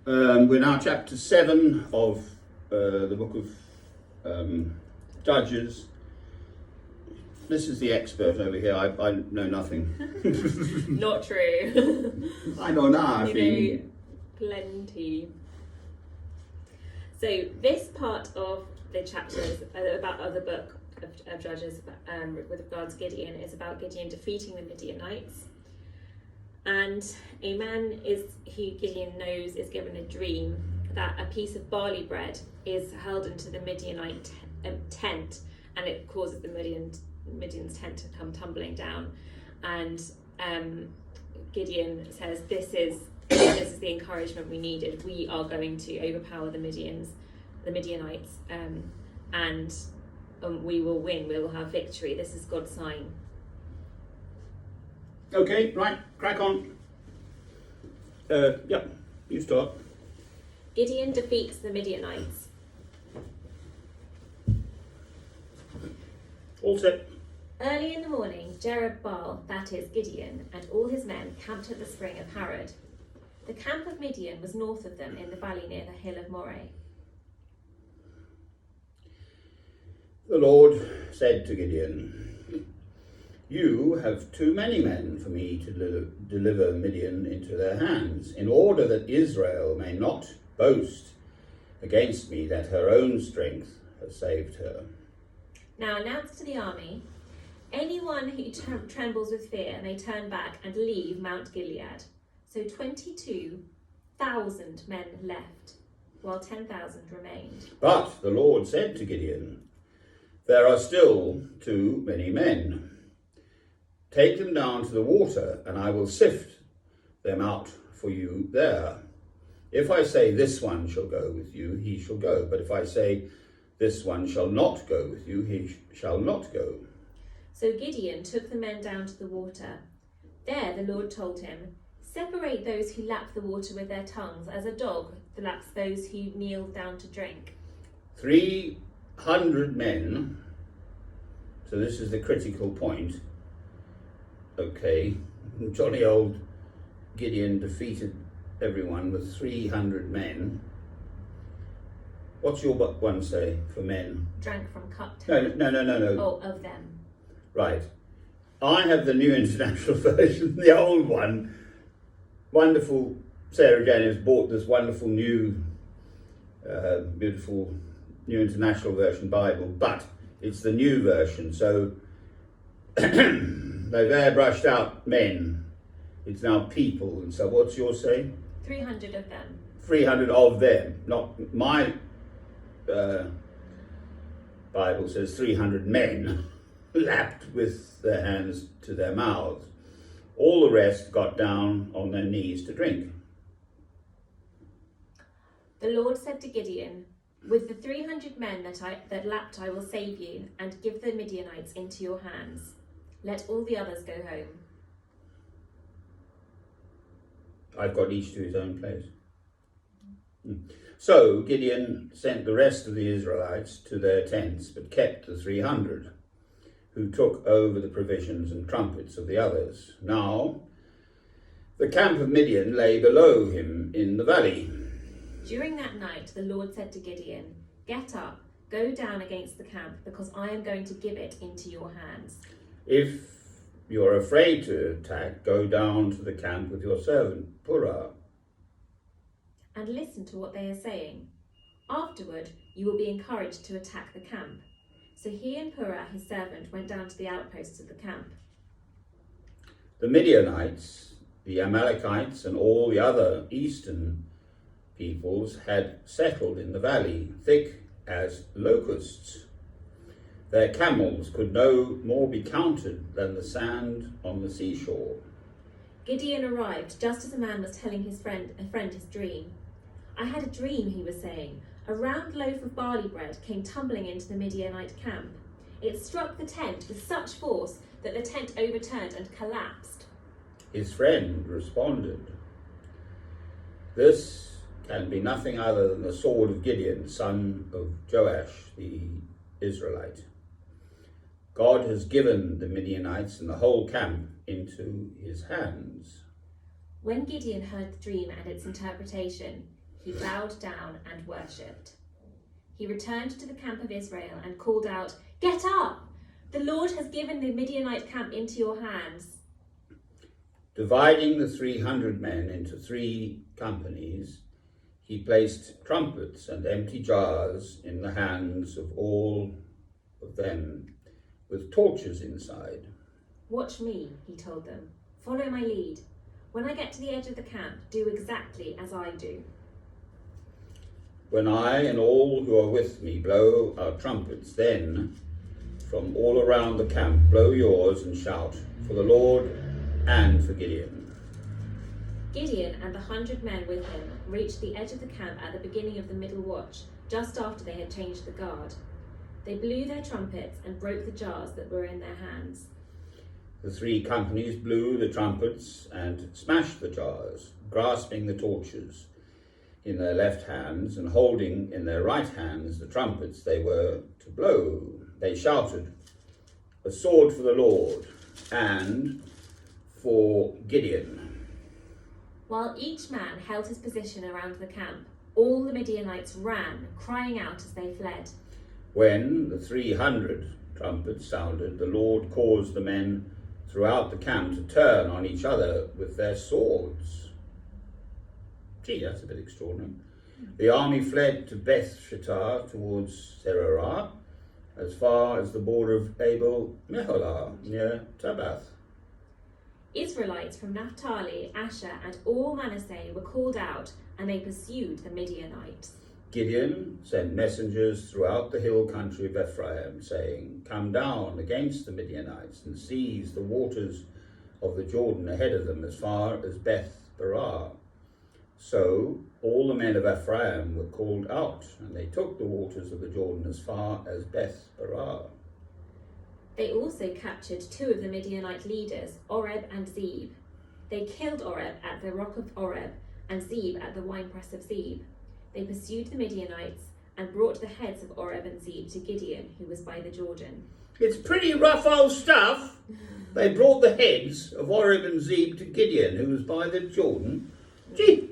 We're now chapter 7 of the book of Judges. This is the expert over here. I know nothing. Not true. I know nothing. You know plenty. So this part of the chapters about other book of Judges with regards to Gideon is about Gideon defeating the Midianites. And a man Gideon knows is given a dream that a piece of barley bread is hurled into the Midianite tent, and it causes the Midian's tent to come tumbling down. And Gideon says, "This is the encouragement we needed. We are going to overpower the Midianites, and we will win. We will have victory. This is God's sign." Okay, right, crack on. Yeah, you start. Gideon defeats the Midianites. All set. Early in the morning, Jerubbaal, that is Gideon, and all his men camped at the spring of Harod. The camp of Midian was north of them in the valley near the hill of Moreh. The Lord said to Gideon, "You have too many men for me to deliver Midian into their hands, in order that Israel may not boast against me that her own strength has saved her." Now announce to the army, anyone who trembles with fear may turn back and leave Mount Gilead. So 22,000 men left, while 10,000 remained. But the Lord said to Gideon, "There are still too many men. Take them down to the water, and I will sift them out for you there. If I say this one shall go with you, he shall go. But if I say this one shall not go with you, he shall not go." So Gideon took the men down to the water. There the Lord told him, "Separate those who lap the water with their tongues, as a dog laps those who kneel down to drink." 300 men. So this is the critical point. Okay, jolly old Gideon defeated everyone with 300 men. What's your one say for men? Drank from cup. No. Oh, of them. Right. I have the New International Version, the old one. Wonderful. Sarah Jane has bought this wonderful new, beautiful New International Version Bible, but it's the new version, so they've airbrushed out men. It's now people, and so what's yours say? 300 of them. 300 of them. Not my Bible says 300 men lapped with their hands to their mouths. All the rest got down on their knees to drink. The Lord said to Gideon, "With the 300 men that lapped I will save you, and give the Midianites into your hands. Let all the others go home." I've got each to his own place. So Gideon sent the rest of the Israelites to their tents, but kept the 300, who took over the provisions and trumpets of the others. Now the camp of Midian lay below him in the valley. During that night the Lord said to Gideon, "Get up, go down against the camp, because I am going to give it into your hands." If you're afraid to attack, go down to the camp with your servant Purah. And listen to what they are saying. Afterward, you will be encouraged to attack the camp. So he and Purah, his servant, went down to the outposts of the camp. The Midianites, the Amalekites, and all the other eastern peoples had settled in the valley, thick as locusts. Their camels could no more be counted than the sand on the seashore. Gideon arrived just as a man was telling a friend his dream. "I had a dream," he was saying. "A round loaf of barley bread came tumbling into the Midianite camp. It struck the tent with such force that the tent overturned and collapsed." His friend responded, "This can be nothing other than the sword of Gideon, son of Joash the Israelite. God has given the Midianites and the whole camp into his hands." When Gideon heard the dream and its interpretation, he bowed down and worshipped. He returned to the camp of Israel and called out, "Get up! The Lord has given the Midianite camp into your hands." Dividing the 300 men into 3 companies, he placed trumpets and empty jars in the hands of all of them, with torches inside. "Watch me," he told them. "Follow my lead. When I get to the edge of the camp, do exactly as I do. When I and all who are with me blow our trumpets, then from all around the camp blow yours and shout for the Lord and for Gideon." Gideon and the 100 men with him reached the edge of the camp at the beginning of the middle watch, just after they had changed the guard. They blew their trumpets and broke the jars that were in their hands. The 3 companies blew the trumpets and smashed the jars, grasping the torches in their left hands and holding in their right hands the trumpets they were to blow. They shouted, "A sword for the Lord and for Gideon." While each man held his position around the camp, all the Midianites ran, crying out as they fled. When the 300 trumpets sounded, the Lord caused the men throughout the camp to turn on each other with their swords. Gee, that's a bit extraordinary. The army fled to Beth Shittah towards Sererah, as far as the border of Abel Meholah near Tabbath. Israelites from Naphtali, Asher, and all Manasseh were called out, and they pursued the Midianites. Gideon sent messengers throughout the hill country of Ephraim, saying, "Come down against the Midianites and seize the waters of the Jordan ahead of them as far as Beth Barah." So all the men of Ephraim were called out, and they took the waters of the Jordan as far as Beth Barah. They also captured 2 of the Midianite leaders, Oreb and Zeb. They killed Oreb at the rock of Oreb and Zeb at the winepress of Zeb. They pursued the Midianites and brought the heads of Oreb and Zeb to Gideon, who was by the Jordan. It's pretty rough old stuff. They brought the heads of Oreb and Zeb to Gideon, who was by the Jordan. Gee,